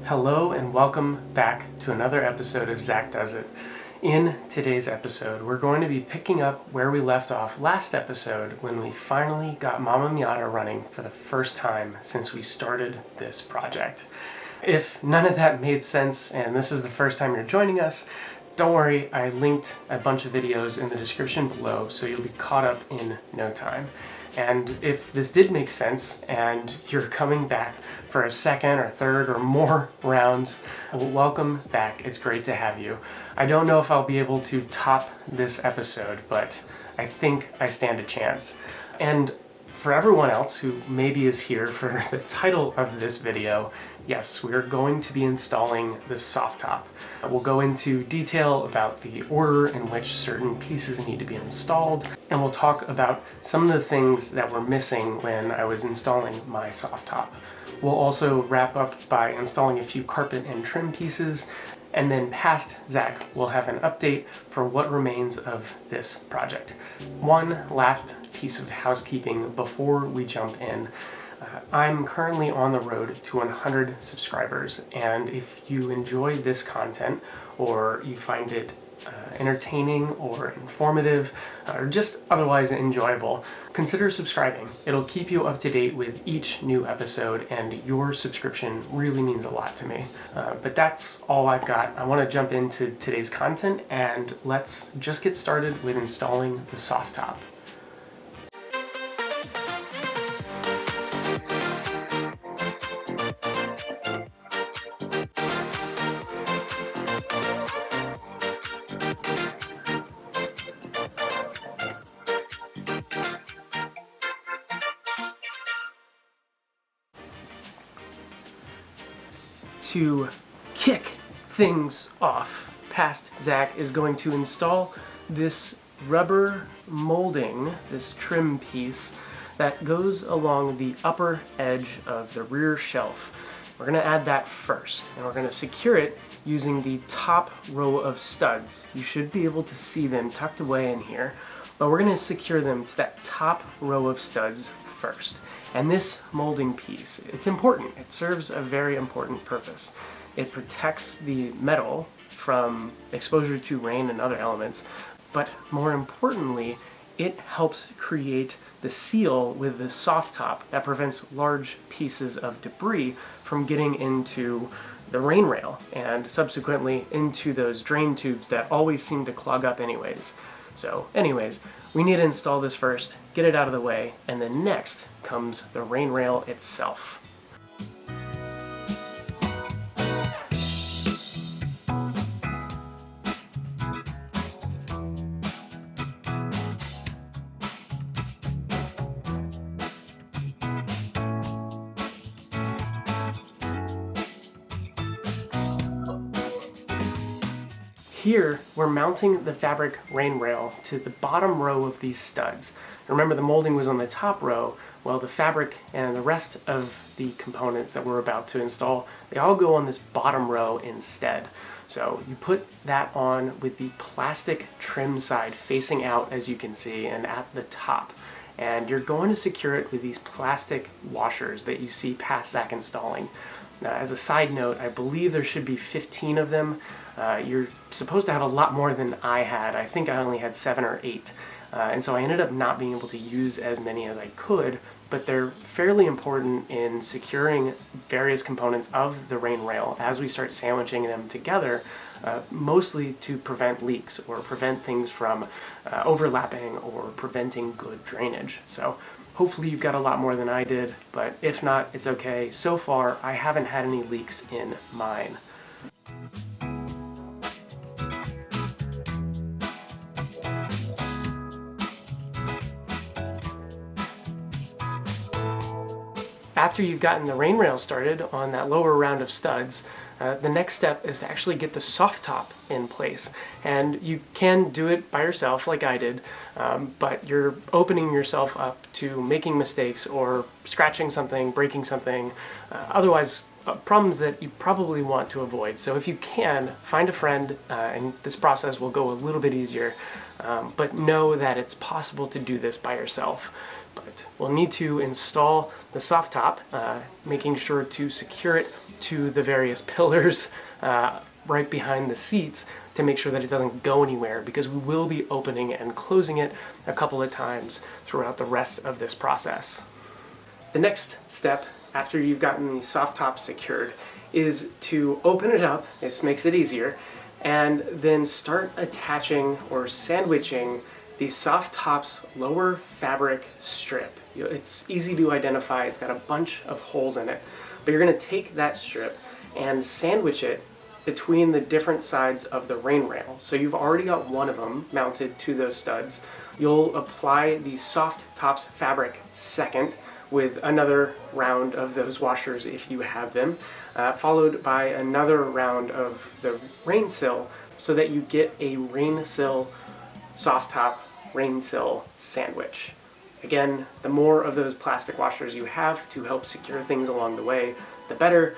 Hello and welcome back to another episode of Zak Does It. In today's episode, we're going to be picking up where we left off last episode when we finally got Mama Miata running for the first time since we started this project. If none of that made sense and this is the first time you're joining us, don't worry, I linked a bunch of videos in the description below so you'll be caught up in no time. And if this did make sense and you're coming back for a second or third or more rounds, welcome back. It's great to have you. I don't know if I'll be able to top this episode, but I think I stand a chance. And for everyone else who maybe is here for the title of this video, yes, we're going to be installing the soft top. We'll go into detail about the order in which certain pieces need to be installed, and we'll talk about some of the things that were missing when I was installing my soft top. We'll also wrap up by installing a few carpet and trim pieces, and then past Zak, we'll have an update for what remains of this project. One last piece of housekeeping before we jump in. I'm currently on the road to 100 subscribers, and if you enjoy this content or you find it entertaining or informative or just otherwise enjoyable, consider subscribing. It'll keep you up to date with each new episode, and your subscription really means a lot to me. But that's all I've got. I want to jump into today's content, and let's just get started with installing the soft top. To kick things off, past Zak is going to install this rubber molding, this trim piece that goes along the upper edge of the rear shelf. We're going to add that first, and we're going to secure it using the top row of studs. You should be able to see them tucked away in here, but we're going to secure them to that top row of studs first. And this molding piece, it's important. It serves a very important purpose. It protects the metal from exposure to rain and other elements, but more importantly, it helps create the seal with the soft top that prevents large pieces of debris from getting into the rain rail and subsequently into those drain tubes that always seem to clog up anyways. So anyways, we need to install this first, get it out of the way, and then next comes the rain rail itself. Here, we're mounting the fabric rain rail to the bottom row of these studs. Remember, the molding was on the top row. Well, the fabric and the rest of the components that we're about to install, they all go on this bottom row instead. So you put that on with the plastic trim side facing out, as you can see, and at the top. And you're going to secure it with these plastic washers that you see past Zak installing. Now, as a side note, I believe there should be 15 of them. You're supposed to have a lot more than I had. I think I only had 7 or 8. And so I ended up not being able to use as many as I could, but they're fairly important in securing various components of the rain rail as we start sandwiching them together, mostly to prevent leaks or prevent things from overlapping or preventing good drainage. So hopefully you've got a lot more than I did, but if not, it's okay. So far, I haven't had any leaks in mine. After you've gotten the rain rail started on that lower round of studs, the next step is to actually get the soft top in place. And you can do it by yourself like I did, but you're opening yourself up to making mistakes or scratching something, breaking something, otherwise problems that you probably want to avoid. So if you can, find a friend, and this process will go a little bit easier, but know that it's possible to do this by yourself. But we'll need to install the soft top, making sure to secure it to the various pillars right behind the seats to make sure that it doesn't go anywhere, because we will be opening and closing it a couple of times throughout the rest of this process. The next step after you've gotten the soft top secured is to open it up. This makes it easier, and then start attaching or sandwiching the soft top's lower fabric strip. It's easy to identify. It's got a bunch of holes in it, but you're going to take that strip and sandwich it between the different sides of the rain rail. So you've already got one of them mounted to those studs. You'll apply the soft top's fabric second with another round of those washers if you have them, followed by another round of the rain sill, so that you get a rain sill, soft top, rain sill sandwich. Again, the more of those plastic washers you have to help secure things along the way, the better.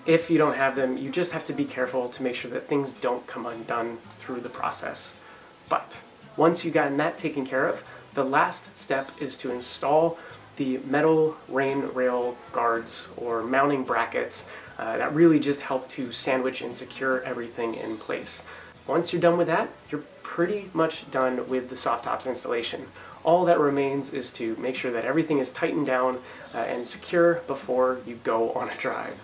If you don't have them, you just have to be careful to make sure that things don't come undone through the process. But once you've gotten that taken care of, the last step is to install the metal rain rail guards or mounting brackets that really just help to sandwich and secure everything in place. Once you're done with that, you're pretty much done with the soft tops installation. All that remains is to make sure that everything is tightened down and secure before you go on a drive.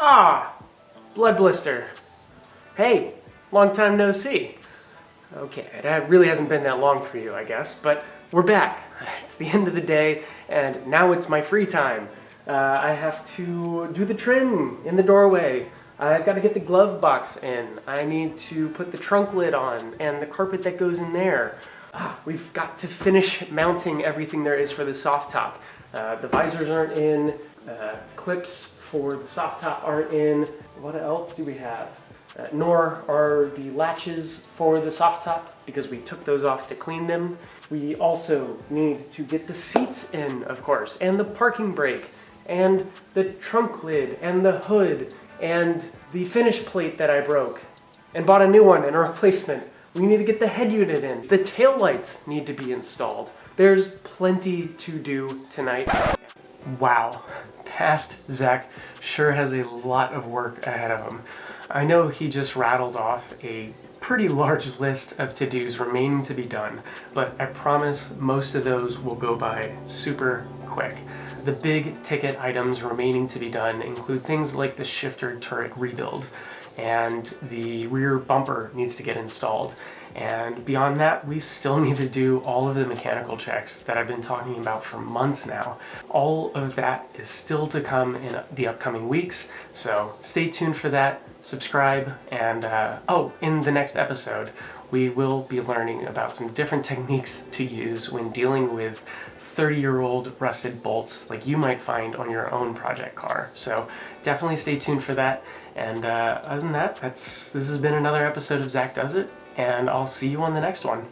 Ah, blood blister. Hey, long time no see. Okay, it really hasn't been that long for you, I guess, but we're back. It's the end of the day, and now it's my free time. I have to do the trim in the doorway. I've got to get the glove box in. I need to put the trunk lid on and the carpet that goes in there. We've got to finish mounting everything there is for the soft top. The visors aren't in, clips for the soft top aren't in. What else do we have? Nor are the latches for the soft top, because we took those off to clean them. We also need to get the seats in, of course, and the parking brake, and the trunk lid, and the hood, and the finish plate that I broke, and bought a new one and a replacement. We need to get the head unit in. The taillights need to be installed. There's plenty to do tonight. Wow, past Zach sure has a lot of work ahead of him. I know he just rattled off a pretty large list of to-dos remaining to be done, but I promise most of those will go by super quick. The big ticket items remaining to be done include things like the shifter turret rebuild, and the rear bumper needs to get installed. And beyond that, we still need to do all of the mechanical checks that I've been talking about for months now. All of that is still to come in the upcoming weeks, so stay tuned for that, subscribe, and in the next episode, we will be learning about some different techniques to use when dealing with 30-year-old rusted bolts like you might find on your own project car. So definitely stay tuned for that. And other than that, this has been another episode of Zach Does It, and I'll see you on the next one.